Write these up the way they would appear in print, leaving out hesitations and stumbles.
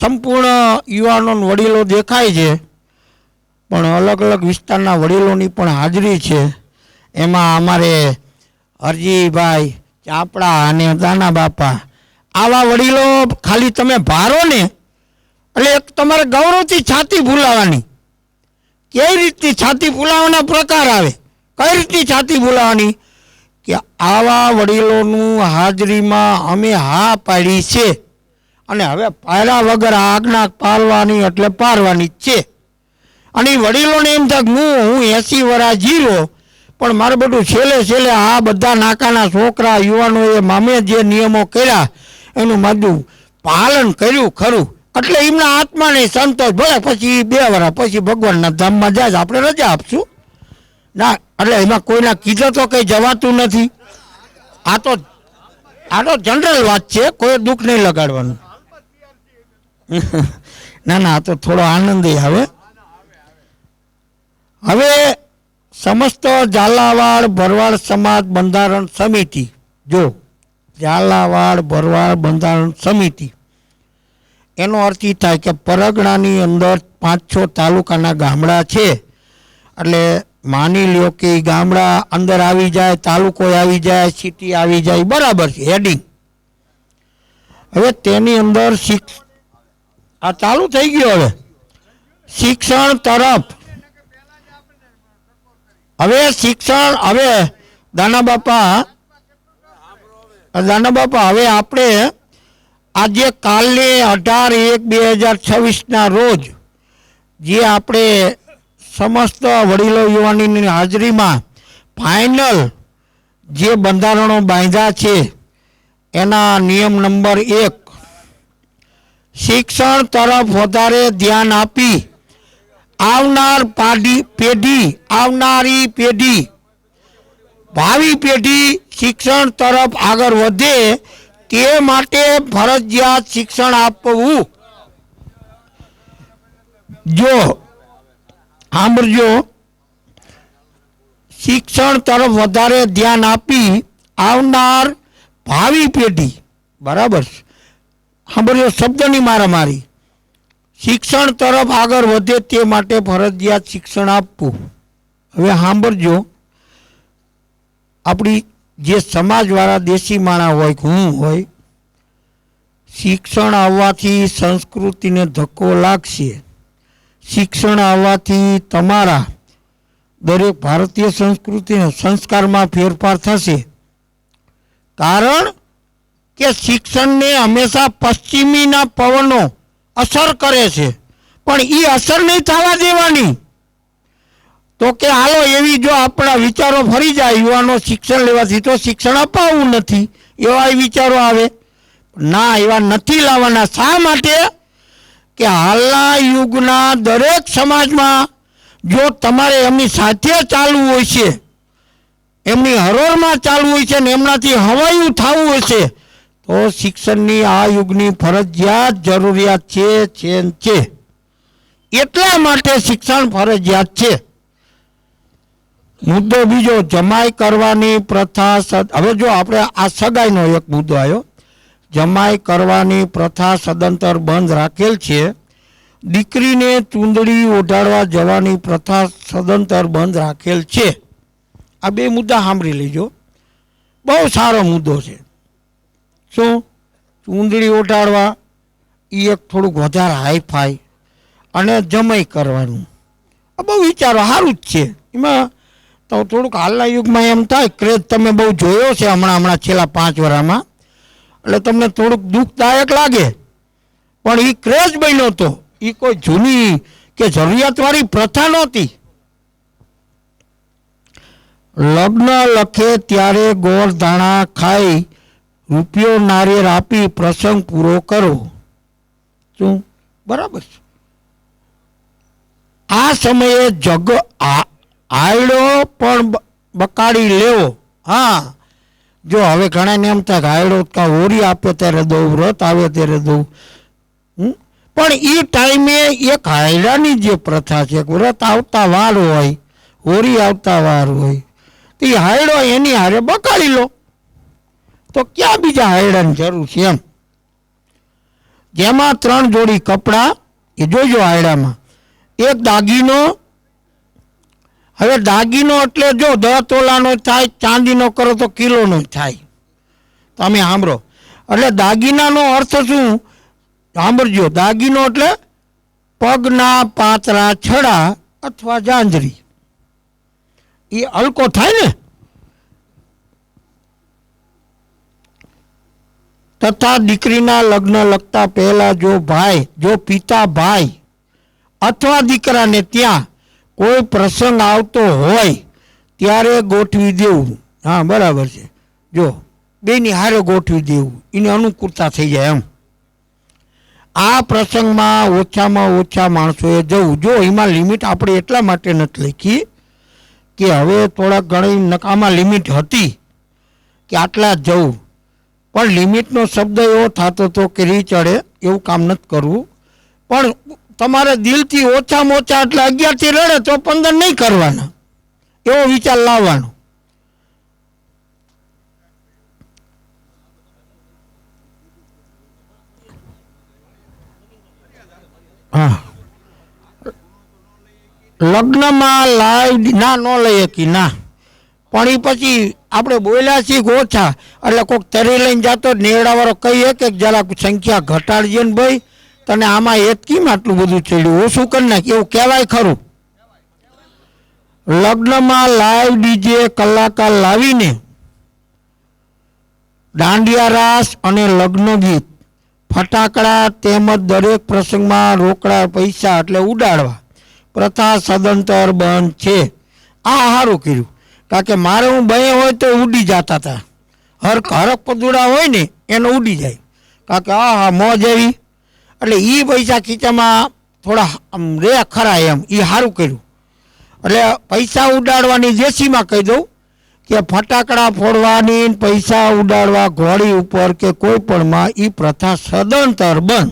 સંપૂર્ણ યુવાનો ને વડીલો દેખાય છે, પણ અલગ અલગ વિસ્તારના વડીલોની પણ હાજરી છે. એમાં અમારે હરજીભાઈ ચાપડા અને દાના બાપા, આવા વડીલો ખાલી તમે ભારો ને એટલે એક તમારે ગૌરવથી છાતી ફૂલાવાની. કઈ રીતની છાતી ફૂલાવાના પ્રકાર આવે, કઈ રીતની છાતી ફૂલાવાની કે આવા વડીલોનું હાજરીમાં અમે હા પાડી છે અને હવે પાડ્યા વગર આજ્ઞા પાળવાની એટલે પારવાની જ છે. અને એ વડીલોને એમ થાય હું 80 વર્ષ જીરો, પણ મારે બધું છેલ્લે આ બધા નાકાના છોકરા યુવાનોએ મામે જે નિયમો કર્યા એનું મારું પાલન કર્યું ખરું, એટલે એમના આત્માને સંતોષ. ભલે પછી 2 વર્ષ પછી ભગવાનના ધામમાં જાય આપણે રજા આપશું ના, એટલે એમાં કોઈના કીધું તો કંઈ જવાતું નથી. આ તો જનરલ વાત છે, કોઈ દુઃખ નહીં લગાડવાનું. ના ના, આ તો થોડો આનંદ આવે. હવે સમસ્ત ઝાલાવાડ ભરવાડ સમાજ બંધારણ સમિતિ, જો ઝાલાવાડ ભરવાડ બંધારણ સમિતિ એનો અર્થ એ થાય કે પરગણાની અંદર 5-6 તાલુકાના ગામડા છે, એટલે માની લ્યો કે એ ગામડા અંદર આવી જાય, તાલુકો આવી જાય, સિટી આવી જાય, બરાબર છે હેડિંગ. હવે તેની અંદર આ ચાલુ થઈ ગયો. હવે શિક્ષણ તરફ, હવે શિક્ષણ, હવે દાના બાપા હવે આપણે આજે કાલે 18/1/2026 રોજ જે આપણે સમસ્ત વડીલો યુવાનીની હાજરીમાં ફાઇનલ જે બંધારણો બાંધ્યા છે એના નિયમ નંબર 1, શિક્ષણ તરફ વધારે ધ્યાન આપી આવનારી પેઢી ભાવિ પેઢી શિક્ષણ તરફ આગળ વધે તે માટે ફરજિયાત શિક્ષણ આપવું. જો સાંભળજો, શિક્ષણ તરફ વધારે ધ્યાન આપી આવનાર ભાવિ પેઢી, બરાબર સાંભળજો, શબ્દની મારામારી, શિક્ષણ તરફ આગળ વધે તે માટે ફરજિયાત શિક્ષણ આપવું. હવે સાંભળજો, આપણી જે સમાજવાળા દેશી માણસ હોય, હું હોય, શિક્ષણ આવવાથી સંસ્કૃતિને ધક્કો લાગશે. શિક્ષણ આવવાથી તમારા દરેક ભારતીય સંસ્કૃતિને સંસ્કારમાં ફેરફાર થશે. કારણ કે શિક્ષણને હંમેશા પશ્ચિમીના પવનો અસર કરે છે, પણ એ અસર નહીં થવા દેવાની. તો કે હાલો એવી જો આપણા વિચારો ફરી જાય યુવાનો શિક્ષણ લેવાથી તો શિક્ષણ અપાવવું નથી, એવા વિચારો આવે ના, એવા નથી લાવવાના. શા માટે કે હાલના યુગના દરેક સમાજમાં જો તમારે એમની સાથે ચાલવું હોય છે, એમની હરોળમાં ચાલવું હોય છે ને એમનાથી હવાયું થવું હોય છે, તો શિક્ષણની આ યુગની ફરજિયાત જરૂરિયાત છે. એટલા માટે શિક્ષણ ફરજિયાત છે. મુદ્દો બીજો, જમાઈ કરવાની પ્રથા. હવે જો આપણે આ સગાઈનો એક મુદ્દો આવ્યો, જમાઈ કરવાની પ્રથા સદંતર બંધ રાખેલ છે. દીકરીને ચૂંદડી ઓઢાડવા જવાની પ્રથા સદંતર બંધ રાખેલ છે. આ 2 મુદ્દા સાંભળી લેજો, બહુ સારો મુદ્દો છે. શું ચૂંદડી ઓઢાડવા એ એક થોડુંક વધારે હાઈફાઈ, અને જમાઈ કરવાનું આ બહુ વિચારો સારું જ છે. એમાં તો થોડુંક હાલના યુગમાં એમ થાય ક્રેઝ તમે બહુ જોયો છે હમણાં છેલ્લા 5 વર્ષમાં, એટલે તમને થોડુંક દુઃખદાયક લાગે, પણ એ ક્રેઝ બન્યો હતો. એ કોઈ જૂની કે જરૂરિયાતવાળી પ્રથા નહોતી. લગ્ન લખે ત્યારે ગોળ ધાણા ખાઈ રૂપિયો નારિયેળ આપી પ્રસંગ પૂરો કરો. શું બરાબર છે? આ સમયે આયડો પણ બકાડી લેવો. હા, જો હવે ઘણાને એમ થાય કે આયડો કા હોરી આપે ત્યારે દઉં, વ્રત આવે ત્યારે દઉં, પણ એ ટાઈમે એક હાયડાની જે પ્રથા છે, વ્રત આવતા વાર હોય, હોરી આવતા વાર હોય, તો એ હાયડો એની હારે બકાડી લો, તો ક્યાં બીજા હાયડાની જરૂર છે એમ. જેમાં 3 જોડી કપડાં, એ જોજો આયડામાં, એક દાગીનો. હવે દાગીનો એટલે જો 10 તોલાનો થાય, ચાંદીનો કરો તો કિલોનો થાય. તમે સાંભળો, એટલે દાગીનાનો અર્થ શું સાંભળજો. દાગીનો એટલે પગના પાતળા છડા અથવા જાંજરી, એ હલકો થાય ને. તથા દીકરીના લગ્ન લગતા પહેલા જો પિતા ભાઈ અથવા દીકરાને ત્યાં કોઈ પ્રસંગ આવતો હોય ત્યારે ગોઠવી દેવું. હા, બરાબર છે. જો બેની હારે ગોઠવી દેવું, એની અનુકૂળતા થઈ જાય એમ. આ પ્રસંગમાં ઓછામાં ઓછા માણસોએ જવું. જો એમાં લિમિટ આપણે એટલા માટે નથી લખી કે હવે થોડાક ઘણી આમાં લિમિટ હતી કે આટલા જ જવું, પણ લિમિટનો શબ્દ એવો થતો હતો કે રી ચડે, એવું કામ નથી કરવું. પણ તમારે દિલથી ઓછામાં ઓછા એટલે 11થી રડે તો 15 નહીં કરવાના, એવો વિચાર લાવવાનો. હા, લગ્નમાં લાઈવ ના ન લઈ શકી ના, પણ એ પછી આપણે બોલ્યા છીએ ઓછા એટલે કોઈક તરી લઈને જતો નેવડાવાળો કહીએ કે જરા સંખ્યા ઘટાડજે ને ભાઈ, તને આમાં એક કેમ આટલું બધું ચડ્યું, ઓછું કરી નાખ, એવું કહેવાય ખરું. લગ્નમાં લાઈવ ડીજે કલાકાર લાવીને દાંડિયા રાસ અને લગ્ન ગીત, ફટાકડા તેમજ દરેક પ્રસંગમાં રોકડા પૈસા એટલે ઉડાડવા પ્રથા સદંતર બંધ છે. આ સારું કર્યું, કારણ કે મારે હું બે હોય તો ઉડી જતા હતા. હરક પદુડા હોય ને એનો ઉડી જાય, કારણ કે હા મોજ એવી. એટલે એ પૈસા ખીચામાં થોડા રે ખરા એમ, એ સારું કર્યું. એટલે પૈસા ઉડાડવાની દેશીમાં કહી દઉં કે ફટાકડા ફોડવાની, પૈસા ઉડાડવા ઘોડી ઉપર કે કોઈ પણમાં એ પ્રથા સદંતર બંધ.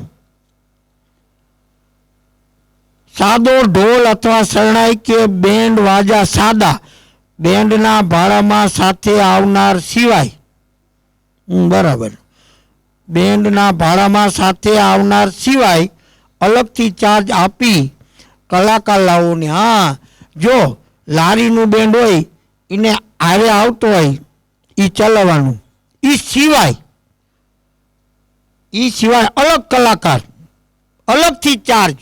સાદો ઢોલ અથવા શરણાઈ કે બેન્ડ વાજા, સાદા બેન્ડના ભાડામાં સાથે આવનાર સિવાય, બરાબર, બેન્ડના ભાડામાં સાથે આવનાર સિવાય અલગથી ચાર્જ આપી કલાકાર લાવોને. હા, જો લારીનું બેન્ડ હોય એને હારે આવતો હોય એ ચલાવવાનું, એ સિવાય અલગ કલાકાર અલગથી ચાર્જ.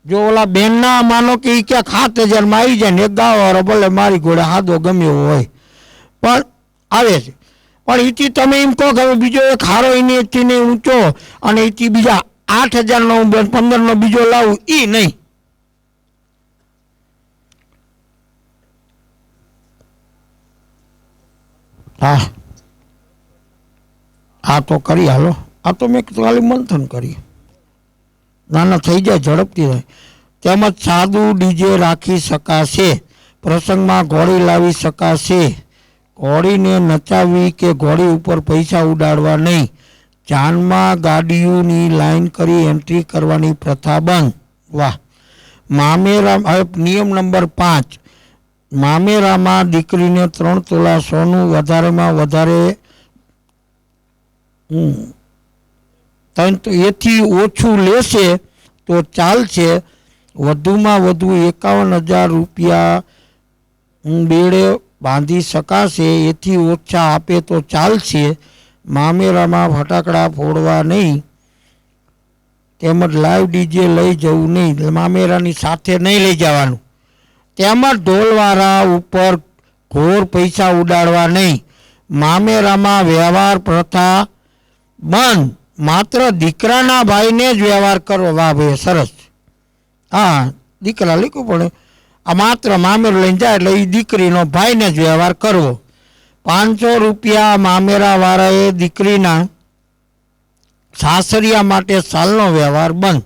જો ઓલા બેનના માનો કે એ ક્યાંક 7,000માં આવી જાય ને એક ગાવાવાળો ભલે મારી ઘોડે હાદો ગમ્યો હોય પણ આવે છે, પણ એથી તમે એમ કહો કે હવે બીજો એક હારો એથી ઊંચો અને એથી બીજા 8,000નો 15નો બીજો લાવું, એ નહીં. હા તો કરી હાલો, આ તો મેં ખાલી મંથન કરી, નાના થઈ જાય ઝડપથી થાય. તેમજ સાદું ડીજે રાખી શકાશે, પ્રસંગમાં ઘોડી લાવી શકાશે, ઘોડીને નચાવવી કે ઘોડી ઉપર પૈસા ઉડાડવા નહીં. જાનમાં ગાડીઓની લાઈન કરી એન્ટ્રી કરવાની પ્રથા બંધ. વાહ. મામેરા, નિયમ નંબર 5, મામેરામાં દીકરીને 3 તોલા સોનું વધારેમાં વધારે એથી ઓછું લેશે તો ચાલશે, વધુમાં વધુ 51,000 રૂપિયા બેડે બાંધી શકાશે, એથી ઓછા આપે તો ચાલશે. મામેરામાં ફટાકડા ફોડવા નહીં, તેમજ લાઈવ ડીજે લઈ જવું નહીં, મામેરાની સાથે નહીં લઈ જવાનું. તેમજ ઢોલવાળા ઉપર ઘોર પૈસા ઉડાડવા નહીં. મામેરામાં વ્યવહાર પ્રથા બંધ, માત્ર દીકરાના ભાઈને જ વ્યવહાર કરવો. વાહ ભાઈ, સરસ. હા, દીકરા લીખવું પડે, આ માત્ર મામેરો લઈને જાય એટલે એ દીકરીનો ભાઈને જ વ્યવહાર કરવો. 500 રૂપિયા મામેરા વાળાએ દીકરીના સાસરિયા માટે સાલનો વ્યવહાર બંધ.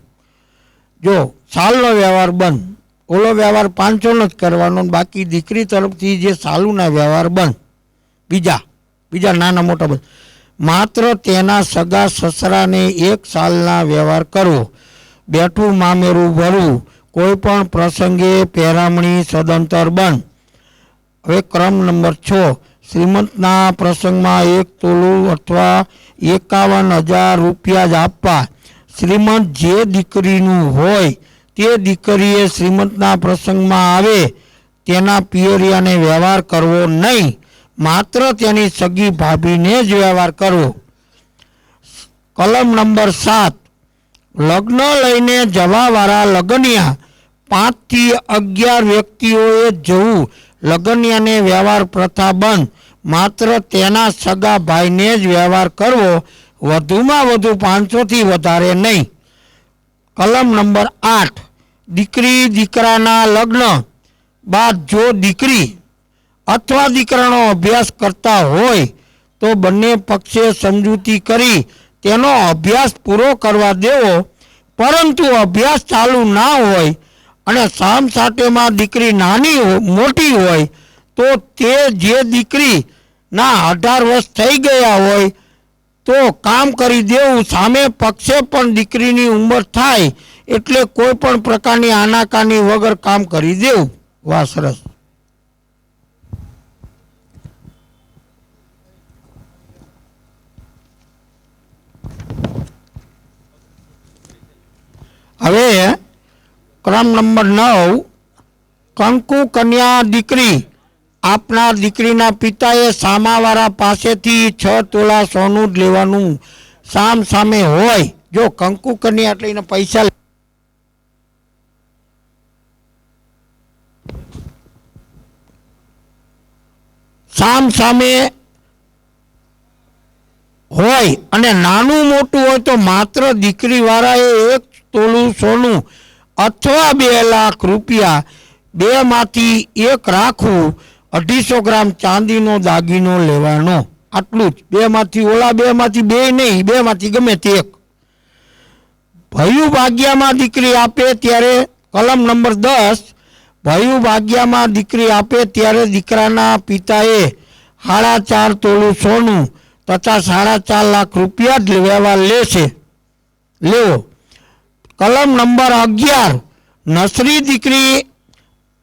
જો સાલનો વ્યવહાર બંધ, ઓલો વ્યવહાર 500નો જ કરવાનો, બાકી દીકરી તરફથી જે સાલુના વ્યવહાર બંધ, બીજા નાના મોટા બંધ. માત્ર તેના સગા સસરાને 1 સાલના વ્યવહાર કરવો. બેઠું મામેરું ભરવું, કોઈ પણ પ્રસંગે પહેરામણી સદંતર બંધ. હવે ક્રમ નંબર 6, શ્રીમંતના પ્રસંગમાં 1 તોલું અથવા 51,000 રૂપિયા જ આપવા. શ્રીમંત જે દીકરીનું હોય તે દીકરીએ શ્રીમંતના પ્રસંગમાં આવે તેના પિયરિયાને વ્યવહાર કરવો નહીં, માત્ર તેની સગી ભાભીને જ વ્યવહાર કરવો. કલમ નંબર 7, લગ્ન લઈને જવાવાળા લગ્નિયા 5 થી 11 વ્યક્તિઓએ જવું. લગ્નિયાને વ્યવહાર પ્રથા બંધ, માત્ર તેના સગા ભાઈને જ વ્યવહાર કરવો, વધુમાં વધુ 500 થી વધારે નહીં. કલમ નંબર 8, દીકરી દીકરાના લગ્ન બાદ જો દીકરી અથવા દીકરાનો અભ્યાસ કરતા હોય તો બંને પક્ષે સમજૂતી કરી તેનો અભ્યાસ પૂરો કરવા દેવો. પરંતુ અભ્યાસ ચાલુ ના હોય અને સામસાટેમાં દીકરી મોટી હોય તો તે જે દીકરીના 18 વર્ષ થઈ ગયા હોય તો કામ કરી દેવું. સામે પક્ષે પણ દીકરીની ઉંમર થાય એટલે કોઈ પણ પ્રકારની આનાકાની વગર કામ કરી દેવું. વાહ, સરસ. હવે ક્રમ નંબર 9, કંકુ કન્યા દીકરી આપનાર દીકરીના પિતાએ સામાવાળા પાસેથી 6 તોલા સોનું જ લેવાનું સામે હોય. જો કંકુ કન્યા એટલે એને પૈસા સામે હોય અને નાનું મોટું હોય તો માત્ર દીકરીવાળાએ 1 તોલું સોનું અથવા 2 લાખ રૂપિયા, 2 માંથી 1 રાખવું. 250 ગ્રામ ચાંદીનો દાગીનો લેવાનો. આટલું જ. 2 માંથી 2 માંથી 2 નહીં, 2 માંથી ગમે તે 1. ભયું ભાગ્યામાં દીકરી આપે ત્યારે કલમ નંબર 10, ભયું ભાગ્યામાં દીકરી આપે ત્યારે દીકરાના પિતાએ 4.5 તોલું સોનું તથા 4.5 લાખ રૂપિયા જ વ્યવહાર લેવો. કલમ નંબર 11, નસરી દીકરી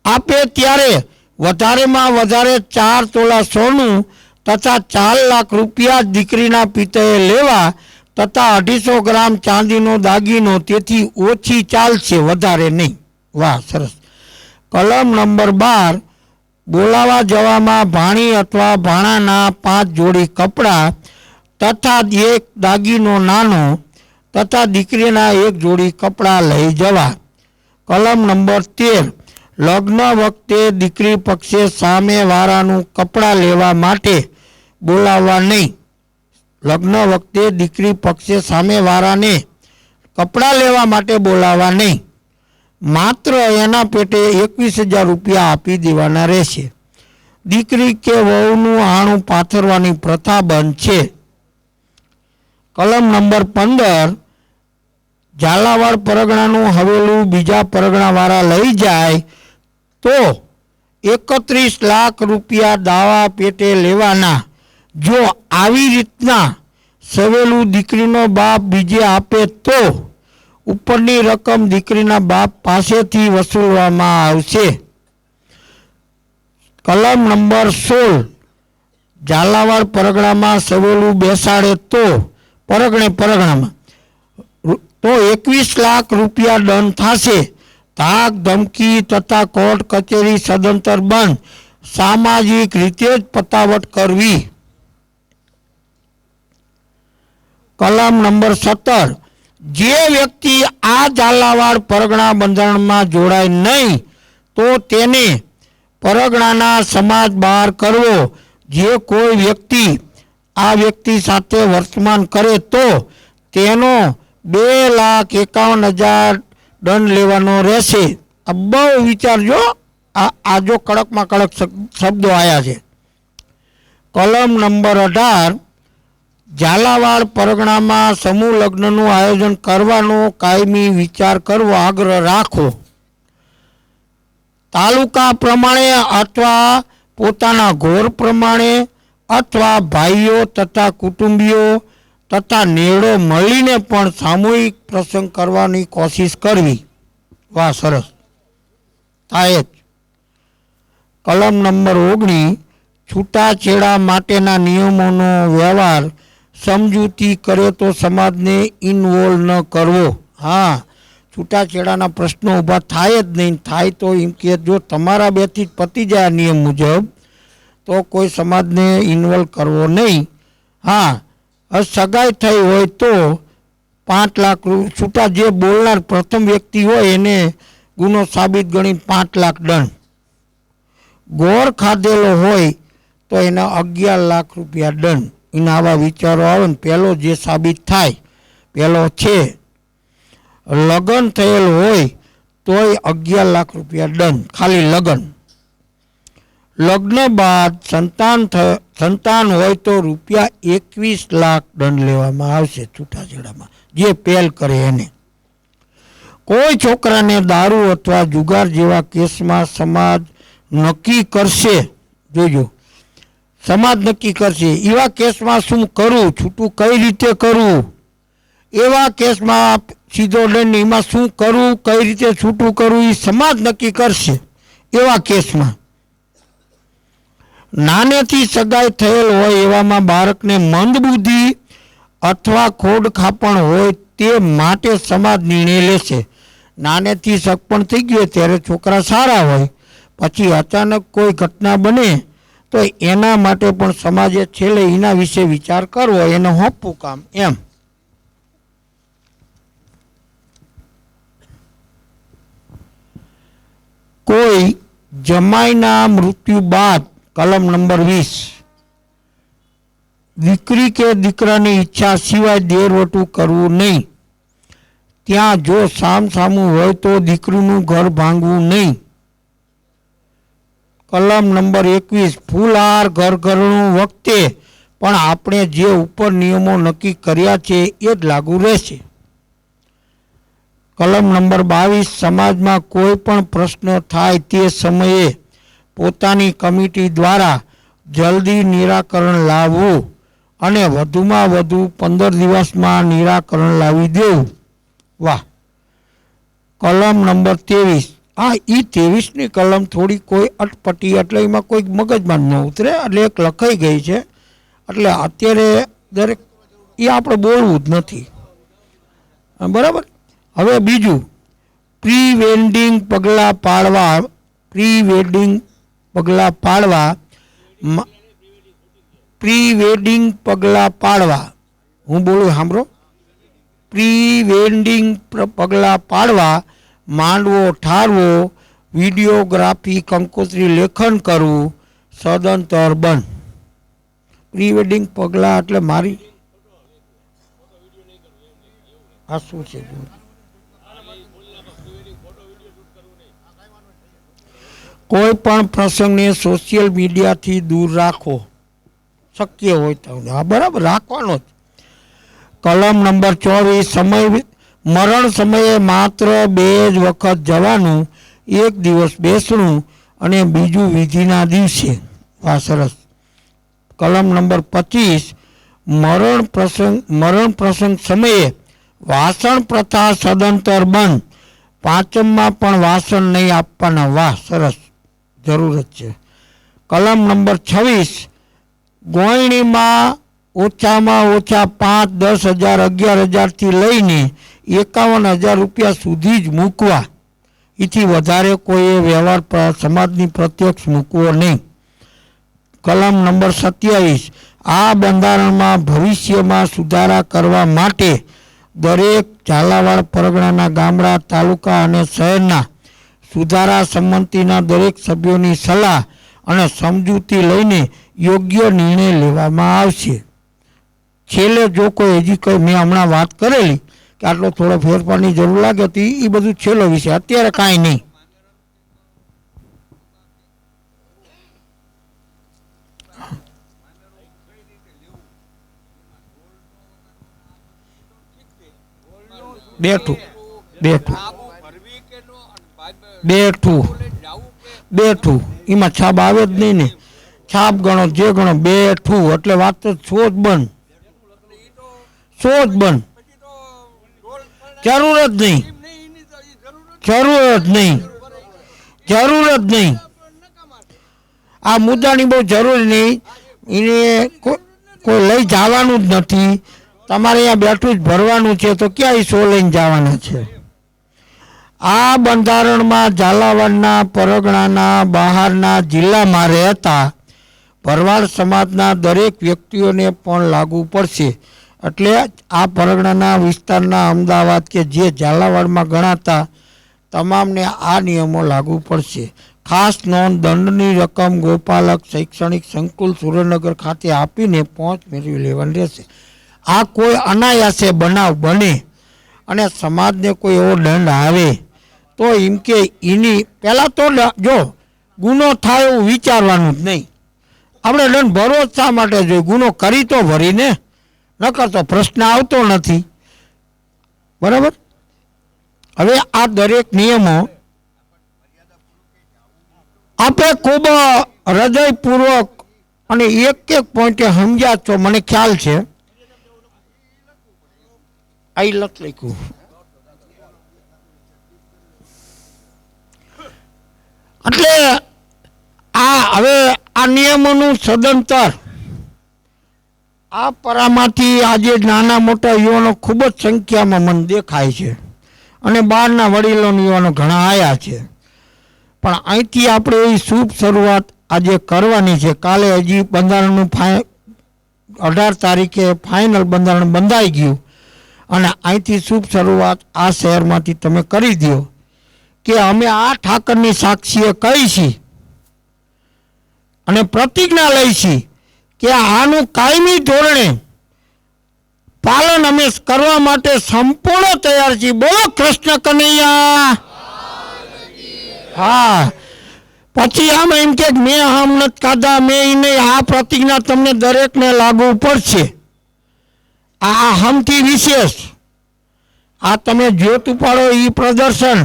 આપે ત્યારે વધારેમાં વધારે 4 તોલા સોનું તથા 4 લાખ રૂપિયા જ દીકરીના પિતાએ લેવા તથા 250 ગ્રામ ચાંદીનો દાગીનો. તેથી ઓછી ચાલશે, વધારે નહીં. વાહ, સરસ. કલમ નંબર 12, બોલાવા જવામાં ભાણી અથવા ભાણાના 5 જોડી કપડાં તથા 1 દાગીનો નાનો તથા દીકરીના 1 જોડી કપડાં લઈ જવા. કલમ નંબર 13, લગ્ન વખતે દીકરી પક્ષે સામેવાળાનું કપડાં લેવા માટે બોલાવવા નહીં. લગ્ન વખતે દીકરી પક્ષે સામેવાળાને કપડાં લેવા માટે બોલાવવા નહીં, માત્ર એના પેટે 21,000 રૂપિયા આપી દેવાના રહેશે. દીકરી કે વહુનું આણું પાથરવાની પ્રથા બંધ છે. કલમ નંબર 15, ઝાલાવાડ પરગણાનું હવેલું બીજા પરગણાવાળા લઈ જાય તો 31 લાખ રૂપિયા દાવા પેટે લેવાના. જો આવી રીતના સવેલું દીકરીનો બાપ બીજે આપે તો ઉપરની રકમ દીકરીના બાપ પાસેથી વસૂલવામાં આવશે. કલમ નંબર 16, ઝાલાવાડ પરગણામાં સવેલું બેસાડે તો પરગણામાં તો 21 લાખ રૂપિયા દંડ થશે. ધાક ધમકી તથા કોર્ટ કચેરી સદંતર બંધ, સામાજિક રીતે જ પતાવટ કરવી. કલમ નંબર 17, જે વ્યક્તિ આ ઝાલાવાડ પરગણા બંધારણમાં જોડાય નહીં તો તેને પરગણાના સમાજ બહાર કરવો. જે કોઈ વ્યક્તિ આ વ્યક્તિ સાથે વર્તમાન કરે તો તેનો 2,51,000 દંડ લેવાનો રહેશે. આ બહુ વિચારજો, આ જો કડકમાં કડક શબ્દો આવ્યા છે. કલમ નંબર 18, ઝાલાવાડ પરગણામાં સમૂહ લગ્નનું આયોજન કરવાનો કાયમી વિચાર કરવો આગ્રહ રાખો. તાલુકા પ્રમાણે અથવા પોતાના ઘોર પ્રમાણે અથવા ભાઈઓ તથા કુટુંબીઓ તથા નેડો મળીને પણ સામૂહિક પ્રસંગ કરવાની કોશિશ કરવી. વાહ, સરસ. થાય જ. કલમ નંબર 19, છૂટાછેડા માટેના નિયમોનો વ્યવહાર સમજૂતી કરે તો સમાજને ઇન્વોલ્વ ન કરવો. હા, છૂટાછેડાના પ્રશ્નો ઊભા થાય જ નહીં. થાય તો એમ કે જો તમારા બેથી જ પતી જાય નિયમ મુજબ તો કોઈ સમાજને ઇન્વોલ્વ કરવો નહીં. હા, સગાઈ થઈ હોય તો 5 લાખ છૂટા જે બોલનાર પ્રથમ વ્યક્તિ હોય એને ગુનો સાબિત ગણી 5 લાખ દંડ. ગોળ ખાધેલો હોય તો એના 11 લાખ રૂપિયા દંડ. એના આવા વિચારો આવે ને પહેલો જે સાબિત થાય પહેલો છે. લગ્ન થયેલ હોય તોય 11 લાખ રૂપિયા દંડ ખાલી લગ્ન. લગ્ન બાદ સંતાન હોય તો રૂપિયા 21 લાખ દંડ લેવામાં આવશે છૂટાછેડામાં જે પહેલ કરે એને. કોઈ છોકરાને દારૂ અથવા જુગાર જેવા કેસમાં સમાજ નક્કી કરશે, જોજો સમાજ નક્કી કરશે એવા કેસમાં શું કરવું, છૂટું કઈ રીતે કરવું, એવા કેસમાં સીધો દંડ એમાં શું કરવું, કઈ રીતે છૂટું કરવું એ સમાજ નક્કી કરશે. એવા કેસમાં નાનેથી સગાઈ થયેલ હોય એવામાં બાળકને મંદબુદ્ધિ અથવા ખોડ ખાપણ હોય તે માટે સમાજ નિર્ણય લેશે. નાનેથી સગપણ થઈ ગયું ત્યારે છોકરા સારા હોય, પછી અચાનક કોઈ ઘટના બને તો એના માટે પણ સમાજે છેલ્લે એના વિશે વિચાર કરવો, એને હોપવું કામ એમ. કોઈ જમાઈના મૃત્યુ બાદ કલમ નંબર 20 દીકરી કે દીકરાની ઈચ્છા સિવાય દેરવટું કરવું નહીં. ત્યાં જો સામસામું હોય તો દીકરીનું ઘર ભાંગવું નહીં. કલમ નંબર 21 ફૂલહાર ઘરઘરણું વખતે પણ આપણે જે ઉપર નિયમો નક્કી કર્યા છે એ જ લાગુ રહેશે. કલમ નંબર 22 સમાજમાં કોઈ પણ પ્રશ્ન થાય તે સમયે પોતાની કમિટી દ્વારા જલ્દી નિરાકરણ લાવવું અને વધુમાં વધુ 15 દિવસમાં નિરાકરણ લાવી દેવું. વાહ. કલમ નંબર 23 આ એ 23ની કલમ થોડી કોઈ અટપટી એટલે એમાં કોઈ મગજમાં ન ઉતરે એટલે એક લખાઈ ગઈ છે એટલે અત્યારે દરેક એ આપણે બોલવું જ નથી, બરાબર. હવે બીજું પ્રી વેડિંગ પગલાં પાડવા. પ્રી વેડિંગ પગલાં પાડવા પ્રી વેડિંગ પગલાં પાડવા હું બોલું સાંભળો. પ્રી વેડિંગ પગલાં પાડવા, માંડવો ઠારવો, વિડીયોગ્રાફી, કંકોત્રી લેખન કરવું, સદંતર બંધ. પ્રી વેડિંગ પગલાં એટલે મારી આ શું છે? કોઈ પણ પ્રસંગને સોશિયલ મીડિયાથી દૂર રાખો, શક્ય હોય તો. હા, બરાબર, રાખવાનો જ. કલમ નંબર 24 મરણ સમયે માત્ર 2 જ વખત જવાનું, 1 દિવસ બેસણું અને બીજું વિધિના દિવસે. આ સરસ. કલમ નંબર 25 મરણ પ્રસંગ સમયે વાસણ પ્રથા સદંતર બંધ. 5મમાં પણ વાસણ નહીં આપવાના. વાહ, સરસ, જરૂરત છે. કલમ નંબર 26 ગોયણીમાં ઓછામાં ઓછા 5, 10,000, 11,000થી લઈને 51,000 રૂપિયા સુધી જ મૂકવા. એથી વધારે કોઈ વ્યવહાર સમાજની પ્રત્યક્ષ મૂકવો નહીં. કલમ નંબર 27 આ બંધારણમાં ભવિષ્યમાં સુધારા કરવા માટે દરેક ઝાલાવાડ પરગણાના ગામડા, તાલુકા અને શહેરના સુધારા સંમતિના દરેક સભ્યોની સલાહ અને સમજૂતી લઈને યોગ્ય નિર્ણય લેવામાં આવશે. છેલ્લે જો કોઈ હજી કંઈ મેં હમણાં વાત કરેલી કે આટલો થોડો ફેરફારની જરૂર લાગે તો એ બધું છેલ્લો વિષય, અત્યારે કાંઈ નહીં. બેઠું એમાં છાપ આવે જ નહીં ને. છાપ ગણો જે ગણો, બેઠું એટલે વાત તો શોધ બંધ. જરૂરત નહીં. આ મુદ્દાની બહુ જરૂર નહીં. એને કોઈ લઈ જવાનું જ નથી, તમારે અહીંયા બેઠું જ ભરવાનું છે, તો ક્યાં સો લઈને જવાના છે? આ બંધારણમાં ઝાલાવાડના પરગણાના બહારના જિલ્લામાં રહેતા ભરવાડ સમાજના દરેક વ્યક્તિઓને પણ લાગુ પડશે. એટલે આ પરગણાના વિસ્તારના અમદાવાદ કે જે ઝાલાવાડમાં ગણાતા તમામને આ નિયમો લાગુ પડશે. ખાસ નોંધ, દંડની રકમ ગોપાલક શૈક્ષણિક સંકુલ સુરેન્દ્રનગર ખાતે આપીને પહોંચ મેળવી લેવાની રહેશે. આ કોઈ અનાયાસે બનાવ બને અને સમાજને કોઈ એવો દંડ આવે તો એમ કે એની પહેલાં તો જો ગુનો થાય એવું વિચારવાનું જ નહીં. આપણે દંડ ભરવો જ શા માટે જોઈએ? ગુનો કરી તો ભરીને, નકર તો પ્રશ્ન આવતો નથી. બરાબર. હવે આ દરેક નિયમો આપણે ખૂબ હૃદયપૂર્વક અને એક એક પોઈન્ટે સમજ્યા છો, મને ખ્યાલ છે. આ લખ લખ્યું. એટલે આ હવે આ નિયમોનું સદંતર આ પરામાંથી આજે નાના મોટા યુવાનો ખૂબ જ સંખ્યામાં મને દેખાય છે અને બહારના વડીલો યુવાનો ઘણા આવ્યા છે. પણ અહીંથી આપણે એવી શુભ શરૂઆત આજે કરવાની છે. કાલે હજી બંધારણનું 18 તારીખે ફાઇનલ બંધારણ બંધાઈ ગયું અને અહીંથી શુભ શરૂઆત આ શહેરમાંથી તમે કરી દો કે અમે આ ઠાકરની સાક્ષીએ કહીશી અને પ્રતિજ્ઞા લઈશી કે આનું કાયમી ધોરણે પાલન અમે કરવા માટે સંપૂર્ણ તૈયાર છીએ. બોલો કૃષ્ણ કનૈયા. હા, પછી આમ એમ કે મેં આમ નથી ખાધા, મેં નહીં. આ પ્રતિજ્ઞા તમને દરેકને લાગુ પડશે. આ હમથી વિશેષ આ તમે જ્યોત ઉપાડો એ પ્રદર્શન,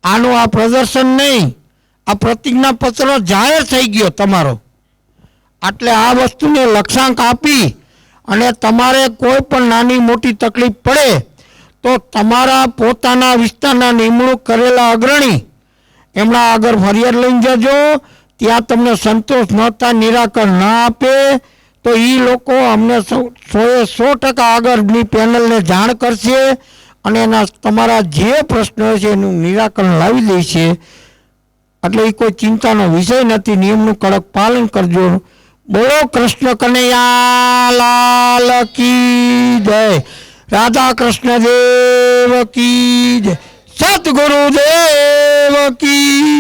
આનું આ પ્રદર્શન નહીં, આ પ્રતિજ્ઞા પત્ર જાહેર થઈ ગયો તમારો. એટલે આ વસ્તુને લક્ષ્યાંક આપી અને તમારે કોઈ પણ નાની મોટી તકલીફ પડે તો તમારા પોતાના વિસ્તારના નિમણૂક કરેલા અગ્રણી એમના આગળ ફરિયાદ લઈને જજો. ત્યાં તમને સંતોષ ન થાય, નિરાકરણ ના આપે તો એ લોકો અમને 100% આગળની પેનલને જાણ કરશે અને એના તમારા જે પ્રશ્નો છે એનું નિરાકરણ લાવી દેશે. એટલે એ કોઈ ચિંતાનો વિષય નથી. નિયમનું કડક પાલન કરજો. બોલો કૃષ્ણ કનૈયા લાલ કી જય. રાધા કૃષ્ણ દેવ કી જય. સદગુરુદેવ કી